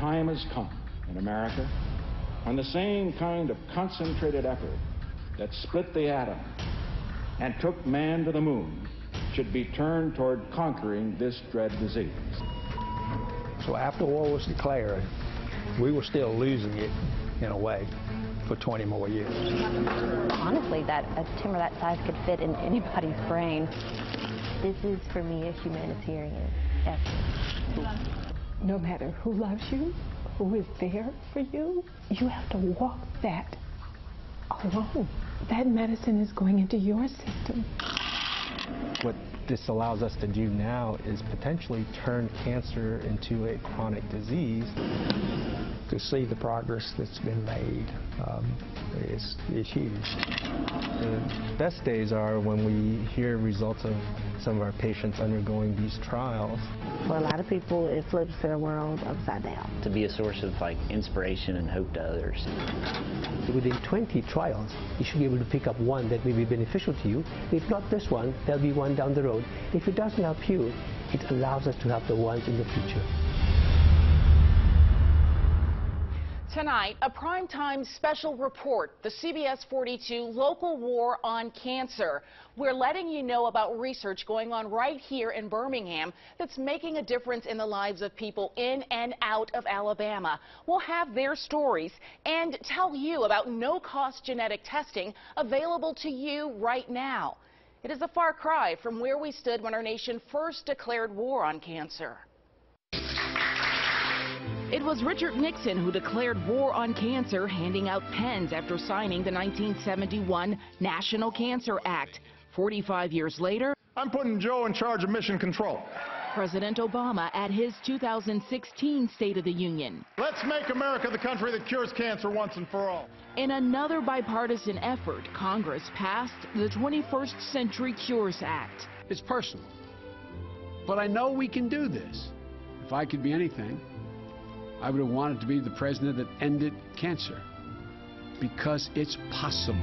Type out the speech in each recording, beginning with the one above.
time has come in America when the same kind of concentrated effort that split the atom and took man to the moon should be turned toward conquering this dread disease. So after war was declared, we were still losing it in a way for 20 more years. Honestly, that a tumor that size could fit in anybody's brain. This is, for me, a humanitarian effort. No matter who loves you, who is there for you, you have to walk that alone. That medicine is going into your system. What this allows us to do now is potentially turn cancer into a chronic disease. To see the progress that's been made is huge. The best days are when we hear results of some of our patients undergoing these trials. For a lot of people, it flips their world upside down. To be a source of inspiration and hope to others. Within 20 trials, you should be able to pick up one that may be beneficial to you. If not this one, there'll be one down the road. If it doesn't help you, it allows us to help the ones in the future. Tonight, a primetime special report, the CBS 42 Local War on Cancer. We're letting you know about research going on right here in Birmingham that's making a difference in the lives of people in and out of Alabama. We'll have their stories and tell you about no-cost genetic testing available to you right now. It is a far cry from where we stood when our nation first declared war on cancer. It was Richard Nixon who declared war on cancer, handing out pens after signing the 1971 National Cancer Act. 45 years later, I'm putting Joe in charge of mission control. President Obama at his 2016 State of the Union. Let's make America the country that cures cancer once and for all. In another bipartisan effort, Congress passed the 21st Century Cures Act. It's personal, but I know we can do this. If I could be anything, I would have wanted to be the president that ended cancer, because it's possible.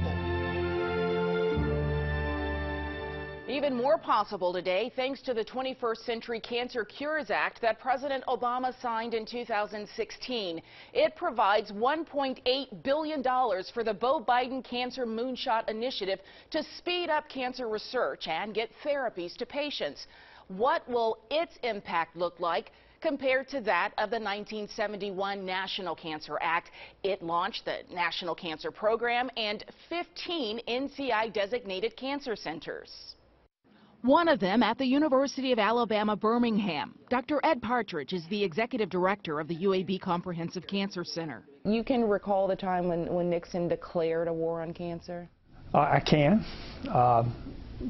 Even more possible today thanks to the 21st Century Cancer Cures Act that President Obama signed in 2016. It provides $1.8 billion for the Beau Biden Cancer Moonshot Initiative to speed up cancer research and get therapies to patients. What will its impact look like compared to that of the 1971 National Cancer Act? It launched the National Cancer Program and 15 NCI-designated cancer centers. One of them at the University of Alabama, Birmingham. Dr. Ed Partridge is the executive director of the UAB Comprehensive Cancer Center. You can recall the time when Nixon declared a war on cancer? I can,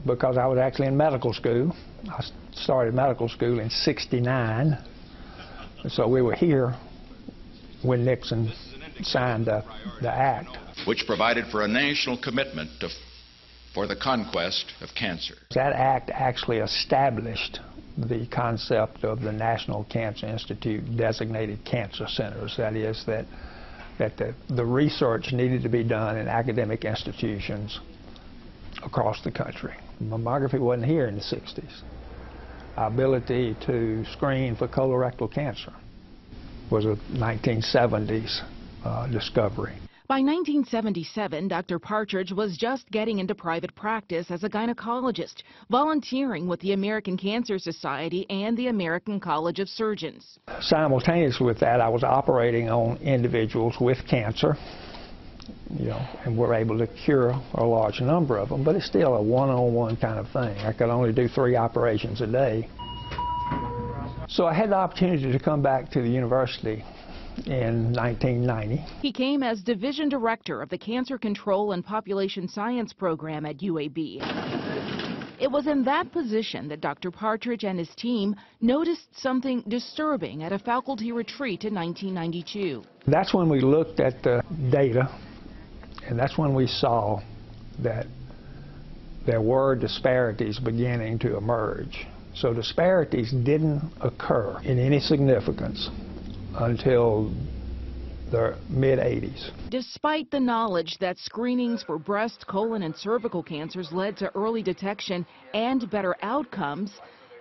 because I was actually in medical school. I started medical school in '69. So we were here when Nixon signed the act, which provided for a national commitment for the conquest of cancer. That act actually established the concept of the National Cancer Institute designated cancer centers. That is, that the research needed to be done in academic institutions across the country. Mammography wasn't here in the '60s. Our ability to screen for colorectal cancer was a 1970s discovery. By 1977, Dr. Partridge was just getting into private practice as a gynecologist, volunteering with the American Cancer Society and the American College of Surgeons. Simultaneous with that, I was operating on individuals with cancer, and we're able to cure a large number of them, but it's still a one-on-one kind of thing. I could only do 3 operations a day. So I had the opportunity to come back to the university in 1990. He came as division director of the Cancer Control and Population Science program at UAB. It was in that position that Dr. Partridge and his team noticed something disturbing at a faculty retreat in 1992. That's when we looked at the data, and that's when we saw that there were disparities beginning to emerge. So disparities didn't occur in any significance until the mid-'80s. Despite the knowledge that screenings for breast, colon, and cervical cancers led to early detection and better outcomes,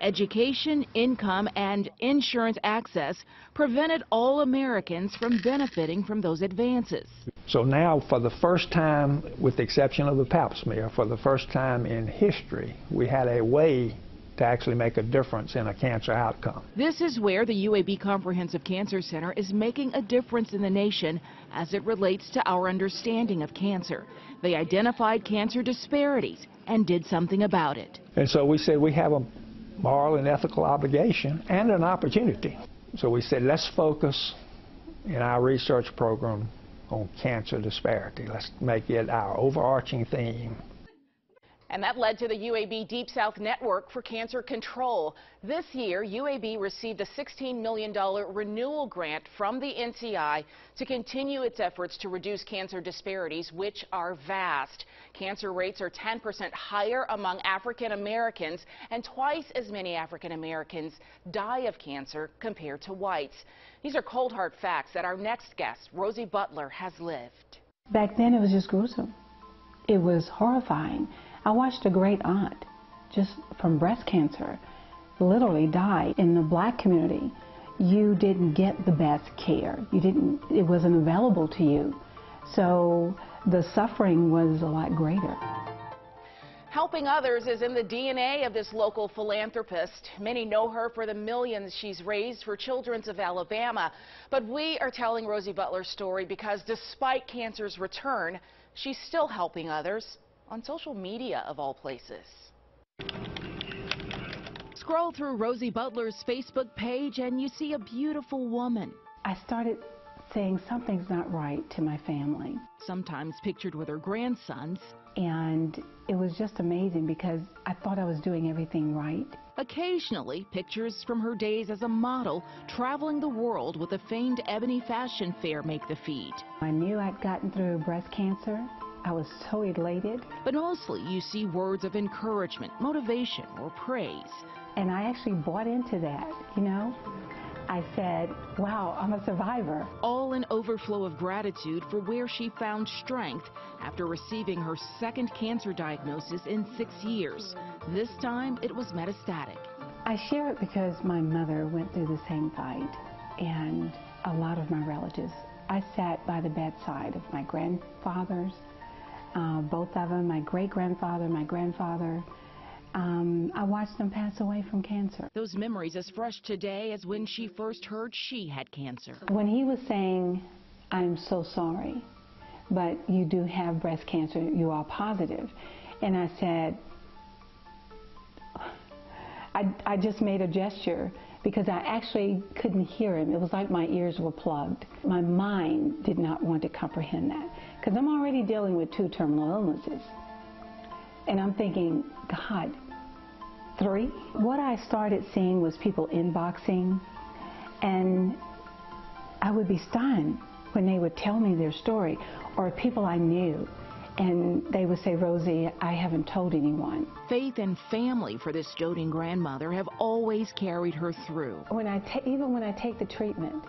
Education, income, and insurance access prevented all Americans from benefiting from those advances. So now, for the first time, with the exception of the Pap smear, for the first time in history, we had a way to actually make a difference in a cancer outcome. This is where the UAB Comprehensive Cancer Center is making a difference in the nation as it relates to our understanding of cancer. They identified cancer disparities and did something about it. And so we said we have a moral and ethical obligation and an opportunity. So we said, let's focus in our research program on cancer disparity. Let's make it our overarching theme. And that led to the UAB Deep South Network for Cancer Control. This year, UAB received a $16 million renewal grant from the NCI to continue its efforts to reduce cancer disparities, which are vast. Cancer rates are 10% higher among African Americans, and twice as many African Americans die of cancer compared to whites. These are cold hard facts that our next guest, Rosie Butler, has lived. Back then, it was just gruesome. It was horrifying. I watched a great aunt, just from breast cancer, literally die. In the black community, you didn't get the best care. It wasn't available to you. So the suffering was a lot greater. Helping others is in the DNA of this local philanthropist. Many know her for the millions she's raised for Children's of Alabama. But we are telling Rosie Butler's story because despite cancer's return, she's still helping others. On social media, of all places. Scroll through Rosie Butler's Facebook page and you see a beautiful woman. I started saying something's not right to my family. Sometimes pictured with her grandsons. And it was just amazing because I thought I was doing everything right. Occasionally, pictures from her days as a model traveling the world with the famed Ebony Fashion Fair make the feed. I knew I'd gotten through breast cancer. I was so elated. But mostly you see words of encouragement, motivation, or praise. And I actually bought into that, you know. I said, wow, I'm a survivor. All an overflow of gratitude for where she found strength after receiving her second cancer diagnosis in 6 years. This time it was metastatic. I share it because my mother went through the same fight, and a lot of my relatives. I sat by the bedside of my grandfathers, both of them, my great-grandfather, my grandfather. I watched them pass away from cancer. Those memories as fresh today as when she first heard she had cancer. When he was saying, I'm so sorry, but you do have breast cancer, you are positive. And I said, I just made a gesture because I actually couldn't hear him. It was like my ears were plugged. My mind did not want to comprehend that because I'm already dealing with 2 terminal illnesses. And I'm thinking, God, 3? What I started seeing was people inboxing, and I would be stunned when they would tell me their story, or people I knew, and they would say, Rosie, I haven't told anyone. Faith and family for this doting grandmother have always carried her through. Even when I take the treatment,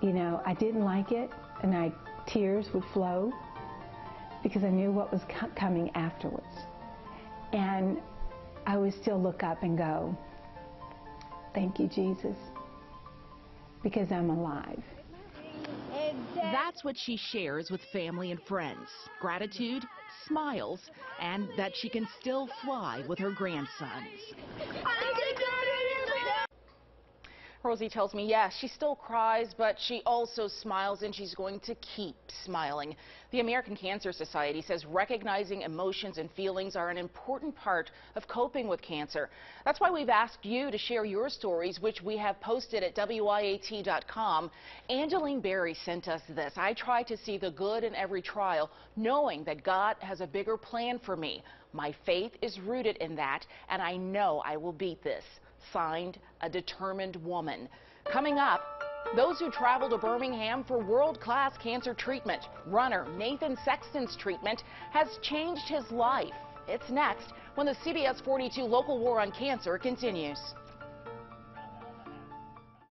you know, I didn't like it, and tears would flow because I knew what was coming afterwards. And I would still look up and go, thank you, Jesus, because I'm alive. That's what she shares with family and friends. Gratitude, smiles, and that she can still fly with her grandsons. Rosie tells me, yes, she still cries, but she also smiles, and she's going to keep smiling. The American Cancer Society says recognizing emotions and feelings are an important part of coping with cancer. That's why we've asked you to share your stories, which we have posted at WIAT.com. Angeline Berry sent us this. I try to see the good in every trial, knowing that God has a bigger plan for me. My faith is rooted in that, and I know I will beat this. Signed, a determined woman. Coming up, those who travel to Birmingham for world-class cancer treatment. Runner Nathan Sexton's treatment has changed his life. It's next when the CBS 42 Local War on Cancer continues.